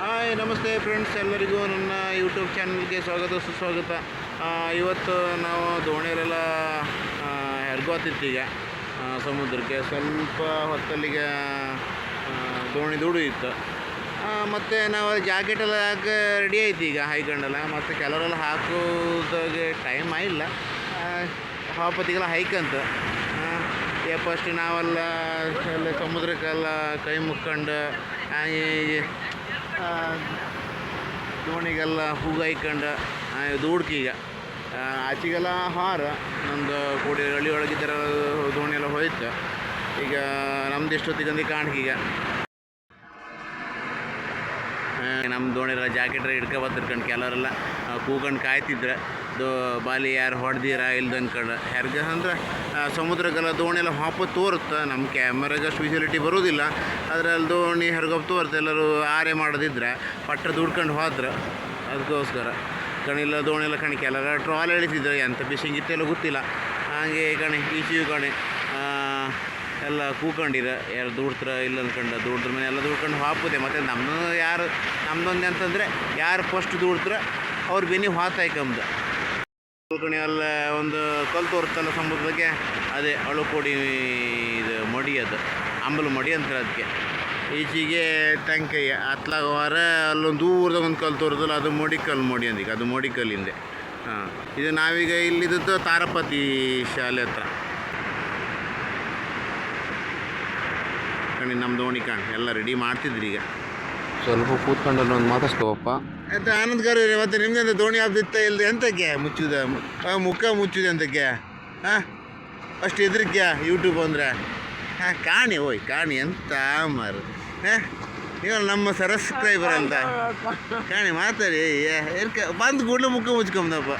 Hi ನಮಸ್ತೆ friends, ಎಲ್ಲರಿಗೂ ನನ್ನ ಯೂಟ್ಯೂಬ್ ಚಾನಲ್ಗೆ ಸ್ವಾಗತ ಸುಸ್ವಾಗತ. ಇವತ್ತು ನಾವು ದೋಣಿಯರೆಲ್ಲ ಹೆರ್ಗೋತಿತ್ತೀಗ ಸಮುದ್ರಕ್ಕೆ ಸ್ವಲ್ಪ ಹೊತ್ತಲ್ಲಿಗೆ ದೋಣಿ ದುಡು ಇತ್ತು. ಮತ್ತು ನಾವು ಜಾಕೆಟೆಲ್ಲ ಹಾಕಿ ರೆಡಿ ಆಯ್ತು ಈಗ ಹೈಕಂಡೆಲ್ಲ. ಮತ್ತು ಕೆಲವರೆಲ್ಲ ಹಾಕೋದಾಗೆ ಟೈಮ್ ಆಗಿಲ್ಲ, ಹಾಪತ್ತಿಗೆಲ್ಲ ಹೈಕಂತ ಫಸ್ಟ್ ನಾವೆಲ್ಲ ಎಲ್ಲ ಸಮುದ್ರಕ್ಕೆಲ್ಲ ಕೈ ಮುಕ್ಕೊಂಡು ದೋಣಿಗೆಲ್ಲ ಹೂವು ಹೈಕೊಂಡು ದೂಡ್ಕೀಗ ಆಚೆಗೆಲ್ಲ ಹಾರ ನಮ್ಮದು ಕೋಡಿ ಹಳ್ಳಿ ಒಳಗಿದ್ದರ ದೋಣಿ ಎಲ್ಲ ಹೋಯ್ತು. ಈಗ ನಮ್ದು ಎಷ್ಟೊತ್ತಿಗಂದು ಕಾಣ್ಕೀಗ ನಮ್ಮ ದೋಣಿಯೆಲ್ಲ ಜಾಕೆಟ್ ಹಿಡ್ಕೊ ಬರ್ತಿರ್ಕೊಂಡು ಕೆಲವರೆಲ್ಲ ಕೂಕೊಂಡು ಕಾಯ್ತಿದ್ರೆ ಬಾಲಿ ಯಾರು ಹೊಡೆದಿರ ಇಲ್ದು ಅಂದ್ಕೊಂಡು ಹೆರ್ಗ ಅಂದ್ರೆ ಸಮುದ್ರಕ್ಕೆಲ್ಲ ದೋಣಿ ಎಲ್ಲ ಹಾಪ ತೋರುತ್ತೆ. ನಮ್ಮ ಕ್ಯಾಮರಾಗೆ ಅಷ್ಟು ವಿಸಿಲಿಟಿ ಬರೋದಿಲ್ಲ, ಅದರಲ್ಲಿ ದೋಣಿ ಹೆರ್ಗೊಬ್ಬ ತೋರುತ್ತೆ. ಎಲ್ಲರೂ ಆರೆ ಮಾಡೋದಿದ್ರೆ ಪಟ್ಟ ದುಡ್ಕೊಂಡು ಹೋದ್ರೆ ಅದಕ್ಕೋಸ್ಕರ ಕಣಿಲ್ಲ ದೋಣಿ ಎಲ್ಲ ಕಣಿ ಕೆಲವರ ಟ್ರಾಲ್ ಎಳಿತಿದ್ರು, ಎಂಥ ಫಿಶಿಂಗ್ ಇತ್ತೆಲ್ಲ ಗೊತ್ತಿಲ್ಲ. ಹಾಗೆ ಕಣಿ ಈಚೆಯು ಕಣಿ ಎಲ್ಲ ಕೂಕೊಂಡಿರ ಯಾರು ದೂಡ್ತಾರ ಇಲ್ಲ ಅಂದ್ಕೊಂಡು ದೂಡ್ದ್ರ ಮೇಲೆ ಎಲ್ಲ ದೂಡ್ಕೊಂಡು ಹಾಪುದೆ. ಮತ್ತು ನಮ್ಮದೊಂದು ಅಂತಂದರೆ ಯಾರು ಫಸ್ಟ್ ದೂಡ್ತಾರ ಅವ್ರು ಬೆನ್ನಿ ಹಾತಾಯ್ಕಂಬ್ದು ಕಣಿ. ಅಲ್ಲ ಒಂದು ಕಲ್ಲು ತೋರಿಸ್ತಲ್ಲ ಸಮುದ್ರಕ್ಕೆ, ಅದೇ ಅಳುಕೋಡಿ ಇದು ಮಡಿ, ಅದು ಅಂಬಲು ಮಡಿ ಅಂತಾರೆ ಅದಕ್ಕೆ. ಈಚೆಗೆ ಟಂಕಯ್ಯ ಅತ್ಲಾಗ ಹೊರ ಅಲ್ಲೊಂದು ದೂರದಾಗ ಒಂದು ಕಲ್ಲು ತೋರಿಸಲ್ಲ, ಅದು ಮಡಿಕಲ್ಲು ಮಡಿ ಅಂದೀಗ, ಅದು ಮಡಿಕಲ್ಲಿಂದೆ. ಇದು ನಾವೀಗ ಇಲ್ಲಿದ್ದು ತಾರಪತಿ ಶಾಲೆ ಹತ್ರ ಕಣಿ. ನಮ್ಮ ದೋಣಿ ಕಾಣ್ ಎಲ್ಲ ರೆಡಿ ಮಾಡ್ತಿದ್ರಿ. ಈಗ ಸ್ವಲ್ಪ ಕೂತ್ಕೊಂಡು ಒಂದು ಮಾತಾಡ್ಸ್ಕೋಪ್ಪ ಅಂತ ಆನಂದ್ಗಾರ. ಮತ್ತು ನಿಮ್ದು ದೋಣಿ ಹಬ್ಬದಿತ್ತ ಇಲ್ಲದೆ ಎಂತಕ್ಕೆ ಮುಚ್ಚುದ ಮುಖ ಮುಚ್ಚುದೆ ಅಂತಕ್ಕೆ? ಅಷ್ಟು ಎದ್ರಿಕ್ಯಾ ಯೂಟ್ಯೂಬ್ ಅಂದರೆ? ಕಾಣಿ ಓಯ್ ಕಾಣಿ ಎಂತ ಮಾರು. ನೀವು ನಮ್ಮ ಸಬ್ಸ್ಕ್ರೈಬರ್ ಅಂತ ಕಾಣಿ ಮಾತಾಡಿ. ಬಂದು ಕೂಡಲೇ ಮುಖ ಮುಚ್ಕೊಂಬಪ್ಪ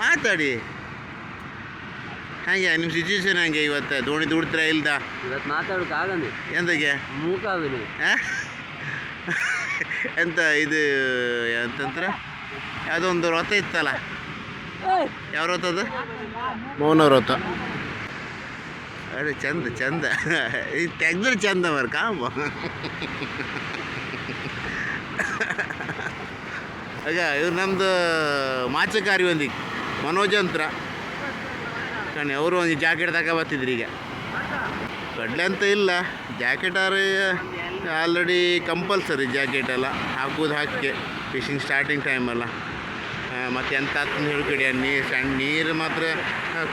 ಮಾತಾಡಿ. ಹಾಗೆ ನಿಮ್ಮ ಸಿಚುವೇಶನ್ ಹಂಗೆ ಇವತ್ತು ದೋಣಿ ದುಡ್ತೀರಾ ಇಲ್ದ? ಇವತ್ತು ಮಾತಾಡೋಕ್ಕಾಗಂದು ಎಂತಕ್ಕೆ ಮೂಕ ಎಂತ ಇದು ಎಂತಂದ್ರೆ ಯಾವುದೋ ಒಂದು ವ್ರತ ಇತ್ತಲ್ಲ, ಯಾವ ವ್ರತ ಅದು? ಮೌನ ವ್ರತ. ಅದೇ ಚಂದ ಚಂದ ಇದು ತೆಗ್ದ್ರೆ ಚಂದ ಮರ ಕಾಂಬ. ಆಗ ಇವ್ರು ನಮ್ಮದು ಮಾಚಕಾರಿ ಒಂದಿಗೆ ಮನೋಜ್ ಅಂತ್ರ ಕಣಿ. ಅವರು ಒಂದು ಜಾಕೆಟ್ ತಗೊಬತ್ತಿದ್ರು. ಈಗ ಕಡಲೆ ಅಂತ ಇಲ್ಲ, ಜಾಕೆಟ್ ಆದ್ರೆ ಆಲ್ರೆಡಿ ಕಂಪಲ್ಸರಿ ಜಾಕೆಟೆಲ್ಲ ಹಾಕೋದು ಹಾಕಿ ಫಿಶಿಂಗ್ ಸ್ಟಾರ್ಟಿಂಗ್ ಟೈಮಲ್ಲ. ಮತ್ತು ಎಂತ ಹತ್ತು ಹೇಳ್ಕಡಿ ನೀರು ಮಾತ್ರ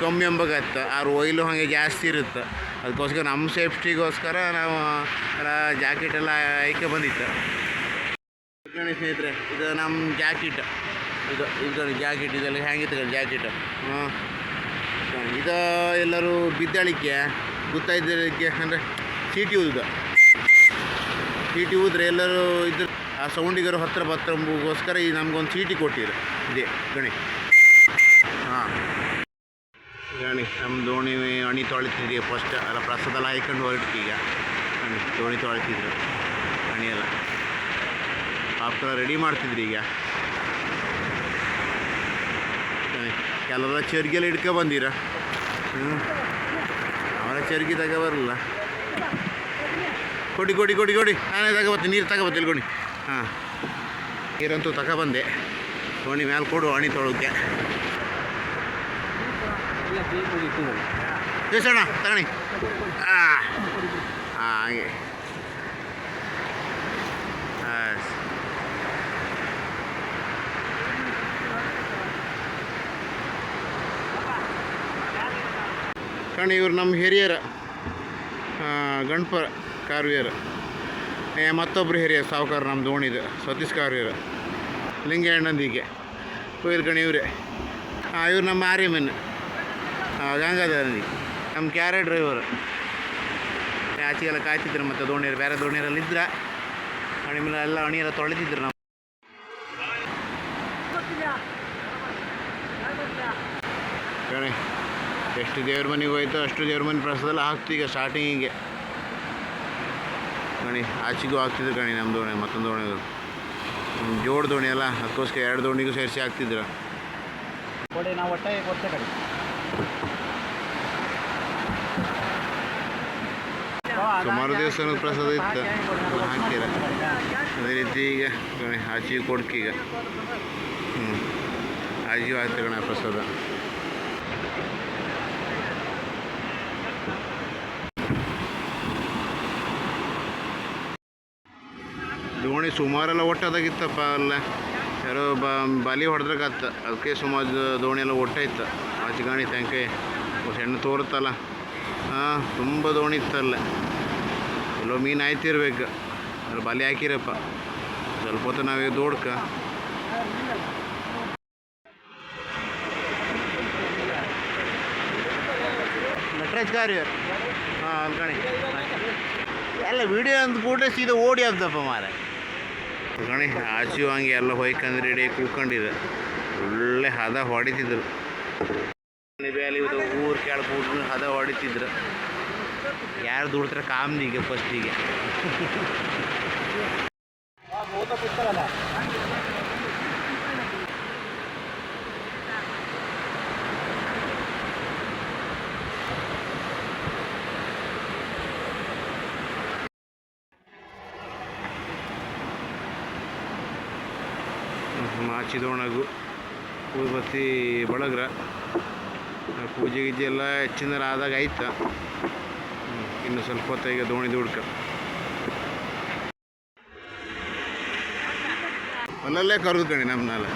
ಕಮ್ಮಿ ಎಂಬಗತ್ತೆ, ಆರು ಒಯ್ಲು ಹಾಗೆ ಜಾಸ್ತಿ ಇರುತ್ತೆ. ಅದಕ್ಕೋಸ್ಕರ ನಮ್ಮ ಸೇಫ್ಟಿಗೋಸ್ಕರ ನಾವು ಜಾಕೆಟೆಲ್ಲ ಆಯ್ಕೆ ಬಂದಿತ್ತು ಕಣಿ ಸ್ನೇಹಿತರೆ. ಇದು ನಮ್ಮ ಜಾಕೆಟ್, ಇದು ಜಾಕೆಟ್ ಇದೆಲ್ಲ ಹೆಂಗಿತ್ತು ಜಾಕೆಟ್. ಇದು ಎಲ್ಲರೂ ಬಿದ್ದಾಳಿಕೆ ಗೊತ್ತಾಯ್ದಕ್ಕೆ ಅಂದರೆ ಚೀಟಿ ಊದ್ರೆ ಎಲ್ಲರೂ ಇದ್ರ ಆ ಸೌಂಡಿಗರು ಹತ್ತಿರ ಬತ್ತಂಬಗೋಸ್ಕರ ಈ ನಮಗೊಂದು ಚೀಟಿ ಕೊಟ್ಟಿರು ಇದೆ ಗಣಿ. ಗಣಿ ನಮ್ಮ ದೋಣಿ ಅಣಿ ತೊಳಿತಿದ್ರಿ ಫಸ್ಟ್ ಎಲ್ಲ ಪ್ರಸಾದೆಲ್ಲ ಹಾಯ್ಕೊಂಡು ಹೊರಟಿಗೆ ಗಣಿ ದೋಣಿ ತೊಳಿತಿದ್ರು. ಅಣಿ ಎಲ್ಲ ಪಾಪ ರೆಡಿ ಮಾಡ್ತಿದ್ರಿ. ಈಗ ಕೆಲವೆಲ್ಲ ಚರ್ಗಿಯೆಲ್ಲ ಹಿಡ್ಕೊ ಬಂದಿರ. ಅವರ ಚರ್ಗಿ ತಗೋಬರಲ್ಲ. ಕೊಡಿ ಕೊಡಿ ಕೊಡಿ ಕೊಡಿ ನಾನೇ ತಗೋಬತ್ತೀನಿ, ನೀರು ತಗೋಬತ್ತೀನಿ ಕೊಡಿ. ನೀರಂತೂ ತಗೊಬಂದೆ. ದೋಣಿ ಮ್ಯಾಲೆ ಕೊಡು ಅಣಿ ತೊಳೋಕ್ಕೆ. ಬೇಸೋಣ ತಗಣಿ. ಹಾಗೆ ಕಣಿ. ಇವ್ರು ನಮ್ಮ ಹಿರಿಯರ ಗಣಪ ಕಾರ್ವಿಯರು. ಮತ್ತೊಬ್ಬರು ಹಿರಿಯರು ಸಾವುಕಾರ ನಮ್ಮ ದೋಣಿದು ಸತೀಶ್ ಕಾರ್ವಿಯರು ಲಿಂಗಣ್ಣಂದಿಗೆ ಇವ್ರು ಕಣಿ. ಇವರೇ ಇವ್ರು ನಮ್ಮ ಆರ್ಯಮನ್ ಗಂಗಾಧರನಿಗೆ ನಮ್ಮ ಕ್ಯಾರೆ ಡ್ರೈವರು. ಆಚೆಗೆಲ್ಲ ಕಾಯ್ತಿದ್ರು. ಮತ್ತು ದೋಣಿಯರು ಬೇರೆ ದೋಣಿಯರಲ್ಲಿ ಇದ್ರೆ ಅಣಿ ಮೇಲೆ ಎಲ್ಲ ಅಣಿಯೆಲ್ಲ ತೊಳೆದಿದ್ರು. ನಾವು ಕಣಿ ಎಷ್ಟು ದೇವ್ರ ಮನೆಗೆ ಹೋಯ್ತು ಅಷ್ಟು ದೇವ್ರ ಮನೆ ಪ್ರಸಾದೆಲ್ಲ ಹಾಕ್ತು. ಈಗ ಸ್ಟಾರ್ಟಿಂಗಿಗೆ ಕಣಿ ಆಚೆಗೂ ಹಾಕ್ತಿದ್ರು ಕಣಿ. ನಮ್ಮ ದೋಣಿ ಮತ್ತೊಂದು ದೋಣಿಗಳು ಜೋಡು ದೋಣಿ ಅಲ್ಲ, ಅದಕ್ಕೋಸ್ಕರ ಎರಡು ದೋಣಿಗೂ ಸೇರಿಸಿ ಹಾಕ್ತಿದ್ರು. ಸುಮಾರು ದೇವಸ್ಥಾನದ ಪ್ರಸಾದ ಇತ್ತು ಹಾಕ್ತೀರ. ಅದೇ ರೀತಿ ಬತ್ತಿ ಈಗ ಆಚೆಗೆ ಕೊಡ್ಕೀಗ ಆಚೆಗೂ ಆಗ್ತದೆ ಕಣ ಪ್ರಸಾದ. ದೋಣಿ ಸುಮಾರೆಲ್ಲ ಒಟ್ಟದಾಗಿತ್ತಪ್ಪ ಅಲ್ಲ, ಯಾರೋ ಬಾಲಿ ಹೊಡೆದ್ರಾಗತ್ತ, ಅದಕ್ಕೆ ಸುಮಾರು ದೋಣಿ ಎಲ್ಲ ಒಟ್ಟಾಯ್ತು. ಆಚೆ ಗಾಣಿ ತಂಕೆ ಹೆಣ್ಣು ತೋರುತ್ತಲ್ಲ, ಹಾಂ ತುಂಬ ದೋಣಿ ಇತ್ತಲ್ಲ. ಎಲ್ಲೋ ಮೀನು ಆಯ್ತಿರ್ಬೇಕು, ಅಲ್ಲಿ ಬಲಿ ಹಾಕಿರಪ್ಪ. ಸ್ವಲ್ಪ ಹೊತ್ತು ನಾವೀಗ ದೋಡ್ಕ ನಟರಾಜ್ ಕಾರ್ಯರ್ ಹಾಂ ಅನ್ಕಣಿ ಎಲ್ಲ ವಿಡಿಯೋ ಅಂದ ಕೂಡಲೇ ಸೀದಾ ಓಡಿ ಆಗ್ತಪ್ಪ ಮಾರ ಕಣಿ. ಆಚು ಹಂಗೆ ಎಲ್ಲ ಹೊಯ್ಕಂದ್ರೆ ರೆಡಿ ಕೂಕೊಂಡಿದ್ರು, ಒಳ್ಳೆ ಹದ ಹೊಡಿತಿದ್ರು. ಬ್ಯಾಲಿ ಊರು ಕೆಳಗೆ ಹದ ಹೊಡಿತಿದ್ರು. ಯಾರು ದುಡ್ತಾರೆ ಕಾಮ್ನಿಗೆ ಫಸ್ಟಿಗೆ. ಮಾಚಿದೋಣಗು ಪೂರ್ವತಿ ಬಳಗ್ರ ಪೂಜೆ ಗೀಜೆ ಎಲ್ಲ ಹೆಚ್ಚಿನ ಆದಾಗ ಆಯ್ತಾ. ಇನ್ನು ಸ್ವಲ್ಪ ಹೊತ್ತ ಈಗ ದೋಣಿ ದುಡ್ಕ ಅಲ್ಲಲ್ಲೇ ಕರೆದುಕಣಿ ನಮ್ಮನ್ನೆಲ್ಲ.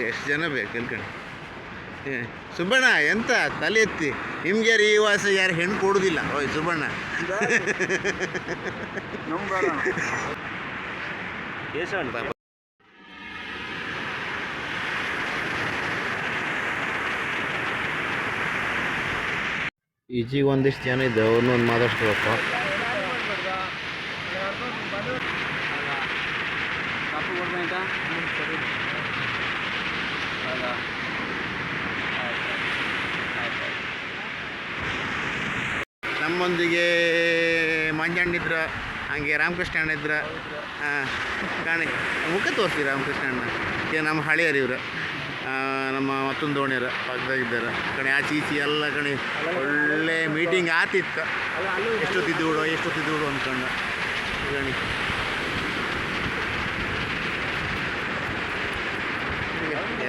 ಎಷ್ಟು ಜನ ಬೇಕು ಎಲ್ಕಣಿ. ಸುಬ್ಬಣ್ಣ ಎಂತ ತಲೆ ಎತ್ತಿ ನಿಮ್ಗೆ ಯಾರು ಈ ವಾಸ ಯಾರು ಹೆಣ್ಣು ಕೊಡೋದಿಲ್ಲ. ಓಯ್ ಸುಬ್ಬಣ್ಣ ಈಚೆಗೆ ಒಂದಿಷ್ಟು ಜನ ಇದ್ದೆ, ಅವ್ರನ್ನೊಂದು ಮಾತಾಡ್ಸ್ಕೊಳಪ್ಪ. ನಮ್ಮೊಂದಿಗೆ ಮಂಜಣ್ಣಿದ್ರ, ಹಂಗೆ ರಾಮಕೃಷ್ಣ ಅಣ್ಣ ಇದ್ರ. ಹಾಂ ಕಾಣಿ ಮುಖ ತೋರಿಸಿ ರಾಮಕೃಷ್ಣ ಅಣ್ಣ. ನಮ್ಮ ಹಳೆಯರು ಇವ್ರು, ನಮ್ಮ ಮತ್ತೊಂದು ದೋಣಿಯರ ಪಕ್ಕದಾಗಿದ್ದಾರೆ ಕಣಿ. ಆಚೆ ಈಚೆ ಎಲ್ಲ ಕಣಿ ಒಳ್ಳೆ ಮೀಟಿಂಗ್ ಆತಿತ್ತು. ಎಷ್ಟೊತ್ತಿದ್ದು ಬಿಡು ಅಂದ್ಕೊಂಡು ಗಣಿ.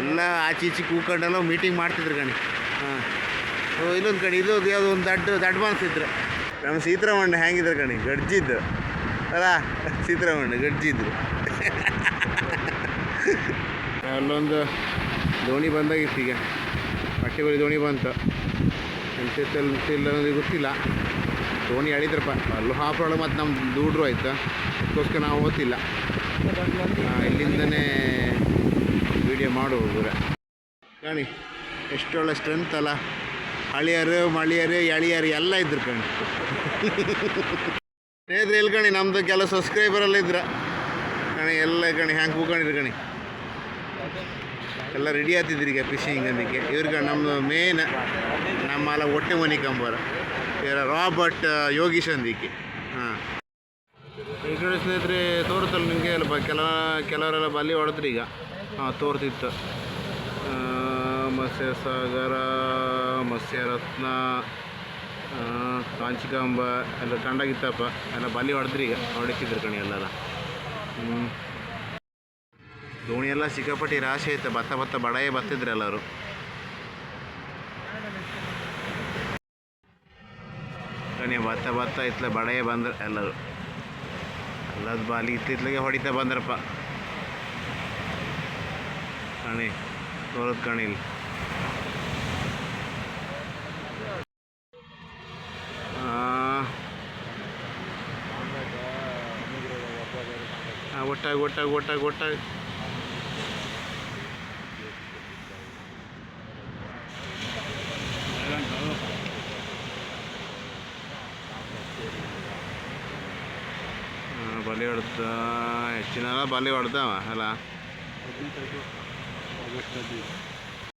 ಎಲ್ಲ ಆಚೆ ಈಚೆ ಕೂತ್ಕೊಂಡೆಲ್ಲ ಮೀಟಿಂಗ್ ಮಾಡ್ತಿದ್ರು ಗಣಿ. ಹಾಂ ಇಲ್ಲೊಂದು ಕಡೆ ಇದು ಯಾವುದೋ ಒಂದು ದಡ್ಡ ಮನಸ್ಸಿದ್ರು. ನಮ್ಮ ಸೀತಾರಾಮಣ್ಣ ಹೆಂಗಿದ್ರು ಕಣಿ, ಗಡ್ಜಿದ್ದು ಅಲ್ಲ. ಸೀತಾರಾಮಣ್ಣ ಗಡ್ಜಿದ್ರು. ಅಲ್ಲೊಂದು ದೋಣಿ ಬಂದಾಗಿತ್ತು, ಈಗ ಬಟ್ಟೆಗಳು ದೋಣಿ ಬಂತು. ಇಲ್ಲ ಅನ್ನೋದು ಗೊತ್ತಿಲ್ಲ. ದೋಣಿ ಎಳಿದ್ರಪ್ಪ ಅಲ್ಲೂ ಹಾಫ್ರೊಳಗೆ ಮತ್ತು ನಮ್ಮ ದೂಡ್ರು ಆಯ್ತು. ಅದಕ್ಕೋಸ್ಕರ ನಾವು ಓದ್ತಿಲ್ಲ, ಇಲ್ಲಿಂದನೇ ವಿಡಿಯೋ ಮಾಡಿ ಹೋಗ್ರೆ ಕಣಿ. ಎಷ್ಟೊಳ್ಳೆ ಸ್ಟ್ರೆಂತ್ ಅಲ್ಲ. ಹಳಿಯರು ಮಳಿಯರು ಎಳಿಯರು ಎಲ್ಲ ಇದ್ರು ಕಣಿ. ಸ್ನೇಹಿತರೆ ಎಲ್ಲಿ ಕಣಿ ನಮ್ಮದು ಕೆಲವು ಸಬ್ಸ್ಕ್ರೈಬರೆಲ್ಲ ಇದ್ರ ಕಣಿ. ಎಲ್ಲ ಕಣಿ ಹ್ಯಾಂಗೆ ಕೂಕೊಂಡಿದ್ರು ಕಣಿ. ಎಲ್ಲ ರೆಡಿ ಆಗ್ತಿದ್ರಿ ಈಗ ಫಿಶಿಂಗ್ ಅದಕ್ಕೆ. ಇವ್ರಿಗೆ ನಮ್ಮ ಮೇನ್ ನಮ್ಮಲ್ಲ ಹೊಟ್ಟೆ ಮನಿ ಕಂಬರ ಇವರು ರಾಬರ್ಟ್ ಯೋಗೀಶ್ ಅಂದಿಕ್ಕೆ. ಹಾಂ ಈ ಕಡೆ ಸ್ನೇಹಿತರೆ ತೋರುತ್ತಲ್ಲ ನಿಮಗೆ ಎಲ್ಲ ಕೆಲವರೆಲ್ಲ ಬಲಿ ಹೊಡೆದ್ರಿ ಈಗ. ಹಾಂ ತೋರ್ತಿತ್ತು. ಮತ್ಸ್ಯ ಸಾಗರ, ಮತ್ಸ್ಯರತ್ನ, ಕಾಂಚಿಕಾಂಬ ಎಲ್ಲ ಕಂಡಾಗಿತ್ತಪ್ಪ. ಎಲ್ಲ ಬಲಿ ಹೊಡೆದ್ರಿ ಈಗ, ಹೊಡಿತಿದ್ರು ಕಣಿ ಎಲ್ಲೆಲ್ಲ. ದೋಣಿ ಎಲ್ಲ ಸಿಕ್ಕಾಪಟ್ಟಿ ರಾಶಿ ಐತೆ. ಭತ್ತ ಬಡಾಯೇ ಬತ್ತಿದ್ರು ಎಲ್ಲರೂ. ಕಣಿ ಭತ್ತ ಇತ್ಲ ಬಡಾಯೇ ಬಂದ್ರೆ ಎಲ್ಲರೂ. ಎಲ್ಲದು ಬಾಲಿ ಇತ್ತಿತ್ಲಿಗೆ ಹೊಡಿತಾ ಬಂದ್ರಪ್ಪ ಕಣಿ. ತೋರದ್ ಕಣಿ ಇಲ್ಲಿ. ಒಟ್ಟಾಗಿ ಬಲಿ ಹೊಡೆದ ಹೆಚ್ಚಿನ ಬಲಿ ಹೊಡೆದವ ಅಲ್ಲ.